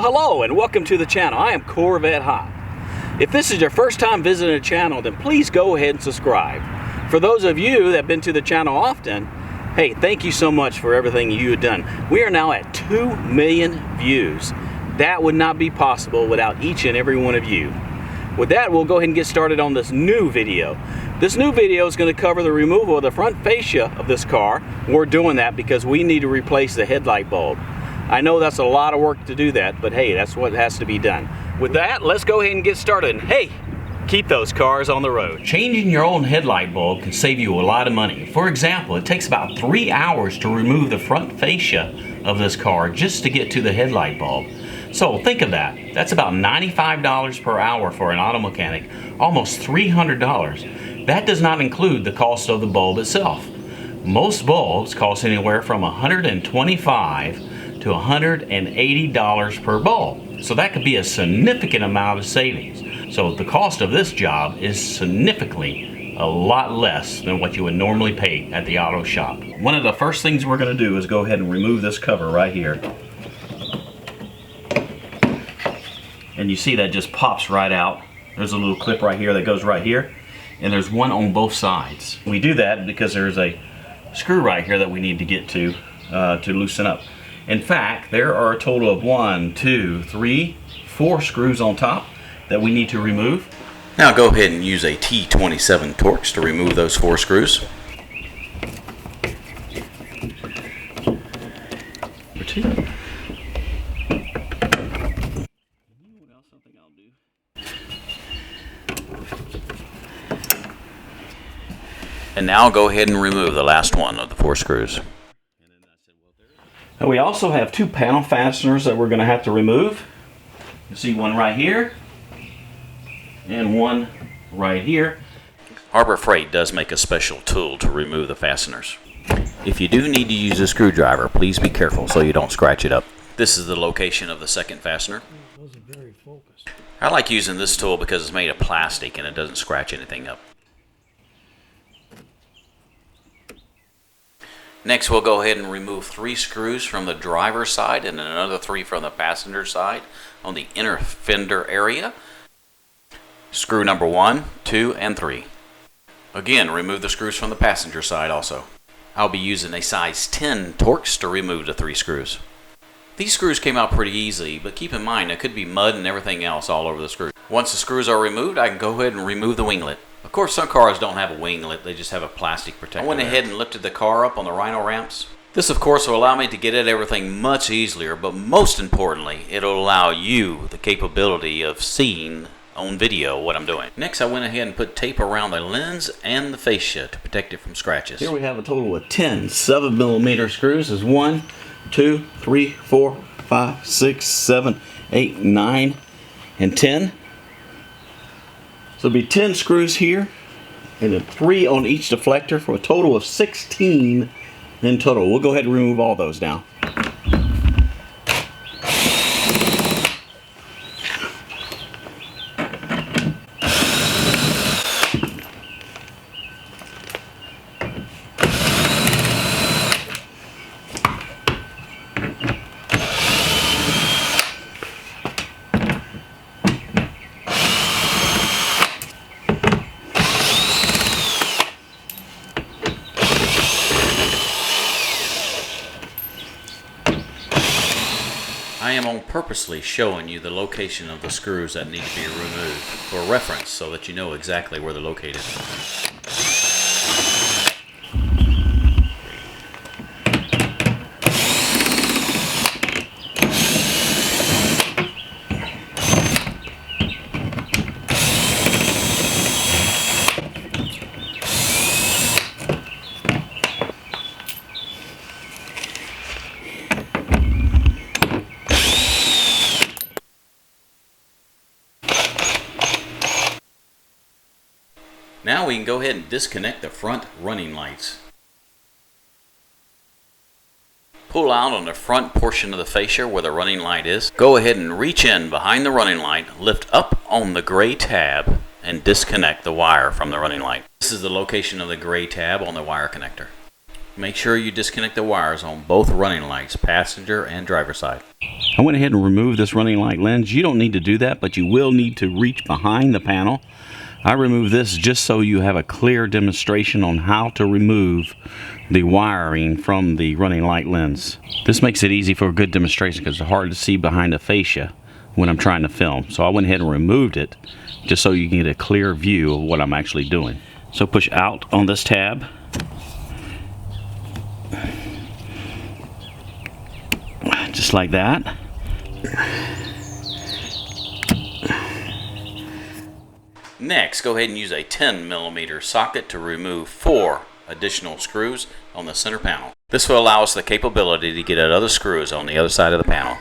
Well, hello and welcome to the channel. I am Corvette Hop. If this is your first time visiting the channel, then please go ahead and subscribe. For those of you that have been to the channel often, hey, thank you so much for everything you have done. We are now at 2 million views. That would not be possible without each and every one of you. With that, we'll go ahead and get started on this new video. This new video is going to cover the removal of the front fascia of this car. We're doing that because we need to replace the headlight bulb. I know that's a lot of work to do that, but hey, that's what has to be done. With that, let's go ahead and get started. And hey, keep those cars on the road. Changing your own headlight bulb can save you a lot of money. For example, it takes about 3 hours to remove the front fascia of this car just to get to the headlight bulb. So think of that. That's about $95 per hour for an auto mechanic, almost $300. That does not include the cost of the bulb itself. Most bulbs cost anywhere from $125 to $180 per bulb. So that could be a significant amount of savings. So the cost of this job is significantly a lot less than what you would normally pay at the auto shop. One of the first things we're going to do is go ahead and remove this cover right here. And you see that just pops right out. There's a little clip right here that goes right here, and there's one on both sides. We do that because there's a screw right here that we need to get to loosen up. In fact, there are a total of 1, 2, 3, 4 screws on top that we need to remove. Now go ahead and use a T27 Torx to remove those 4 screws. Number 2. And now go ahead and remove the last one of the 4 screws. Now we also have 2 panel fasteners that we're going to have to remove. You see one right here and one right here. Harbor Freight does make a special tool to remove the fasteners. If you do need to use a screwdriver, please be careful so you don't scratch it up. This is the location of the second fastener. I like using this tool because it's made of plastic and it doesn't scratch anything up. Next, we'll go ahead and remove 3 screws from the driver's side and then another 3 from the passenger side on the inner fender area. Screw number 1, 2, and 3. Again, remove the screws from the passenger side also. I'll be using a size 10 Torx to remove the 3 screws. These screws came out pretty easily, but keep in mind there could be mud and everything else all over the screw. Once the screws are removed, I can go ahead and remove the winglet. Of course, some cars don't have a winglet, they just have a plastic protector. I went ahead and lifted the car up on the Rhino ramps. This, of course, will allow me to get at everything much easier, but most importantly, it'll allow you the capability of seeing on video what I'm doing. Next, I went ahead and put tape around the lens and the fascia to protect it from scratches. Here we have a total of 10 7mm screws. There's 1, 2, 3, 4, 5, 6, 7, 8, 9, and 10. So it'll be 10 screws here, and then 3 on each deflector for a total of 16 in total. We'll go ahead and remove all those now. I am on purposely showing you the location of the screws that need to be removed for reference so that you know exactly where they're located. Now we can go ahead and disconnect the front running lights. Pull out on the front portion of the fascia where the running light is. Go ahead and reach in behind the running light, lift up on the gray tab, and disconnect the wire from the running light. This is the location of the gray tab on the wire connector. Make sure you disconnect the wires on both running lights, passenger and driver side. I went ahead and removed this running light lens. You don't need to do that, but you will need to reach behind the panel. I removed this just so you have a clear demonstration on how to remove the wiring from the running light lens. This makes it easy for a good demonstration because it's hard to see behind the fascia when I'm trying to film. So I went ahead and removed it just so you can get a clear view of what I'm actually doing. So push out on this tab. Just like that. Next, go ahead and use a 10mm socket to remove 4 additional screws on the center panel. This will allow us the capability to get at other screws on the other side of the panel.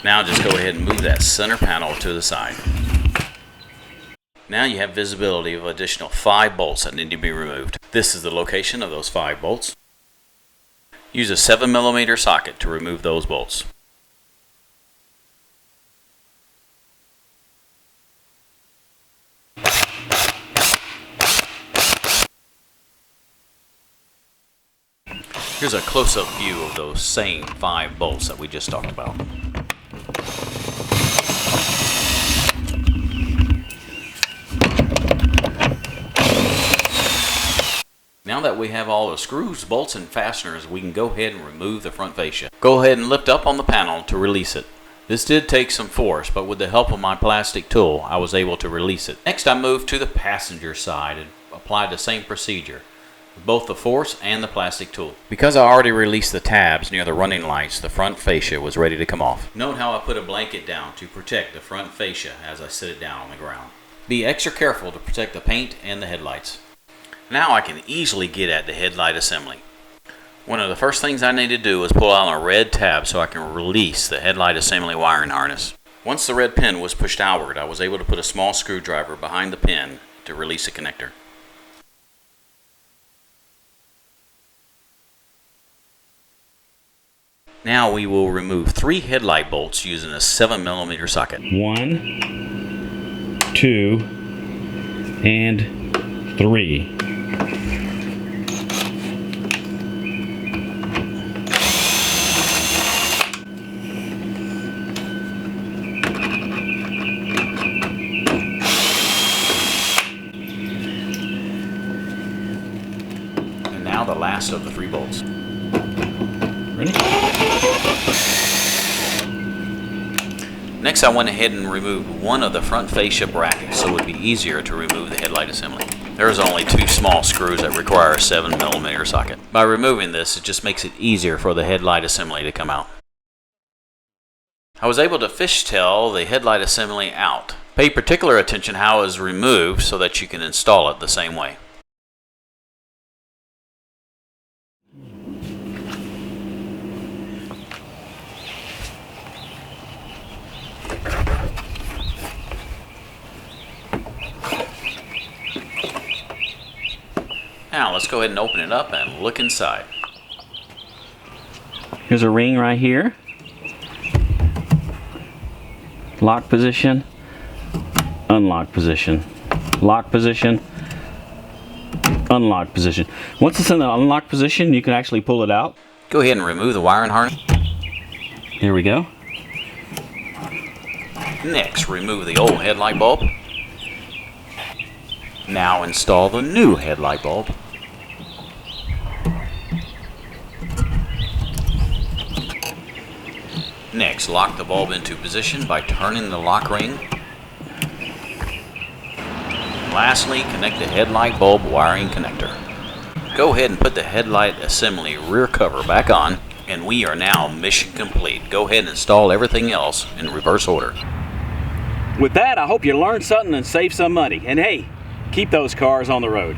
Now just go ahead and move that center panel to the side. Now you have visibility of additional 5 bolts that need to be removed. This is the location of those 5 bolts. Use a 7mm socket to remove those bolts. Here's a close-up view of those same 5 bolts that we just talked about. Now that we have all the screws, bolts, and fasteners, we can go ahead and remove the front fascia. Go ahead and lift up on the panel to release it. This did take some force, but with the help of my plastic tool, I was able to release it. Next, I moved to the passenger side and applied the same procedure with both the force and the plastic tool. Because I already released the tabs near the running lights, the front fascia was ready to come off. Note how I put a blanket down to protect the front fascia as I set it down on the ground. Be extra careful to protect the paint and the headlights. Now I can easily get at the headlight assembly. One of the first things I need to do is pull out a red tab so I can release the headlight assembly wiring harness. Once the red pin was pushed outward, I was able to put a small screwdriver behind the pin to release the connector. Now we will remove 3 headlight bolts using a 7mm socket. 1, 2, and 3. And now the last of the 3 bolts. Ready? Next, I went ahead and removed one of the front fascia brackets so it would be easier to remove the headlight assembly. There's only 2 small screws that require a 7mm socket. By removing this, it just makes it easier for the headlight assembly to come out. I was able to fishtail the headlight assembly out. Pay particular attention how it is removed so that you can install it the same way. Now let's go ahead and open it up and look inside. Here's a ring right here. Lock position, unlock position, lock position, unlock position. Once it's in the unlock position, you can actually pull it out. Go ahead and remove the wiring harness. There we go. Next, remove the old headlight bulb. Now install the new headlight bulb. Next, lock the bulb into position by turning the lock ring. Lastly, connect the headlight bulb wiring connector. Go ahead and put the headlight assembly rear cover back on, and we are now mission complete. Go ahead and install everything else in reverse order. With that, I hope you learned something and saved some money. And hey, keep those cars on the road.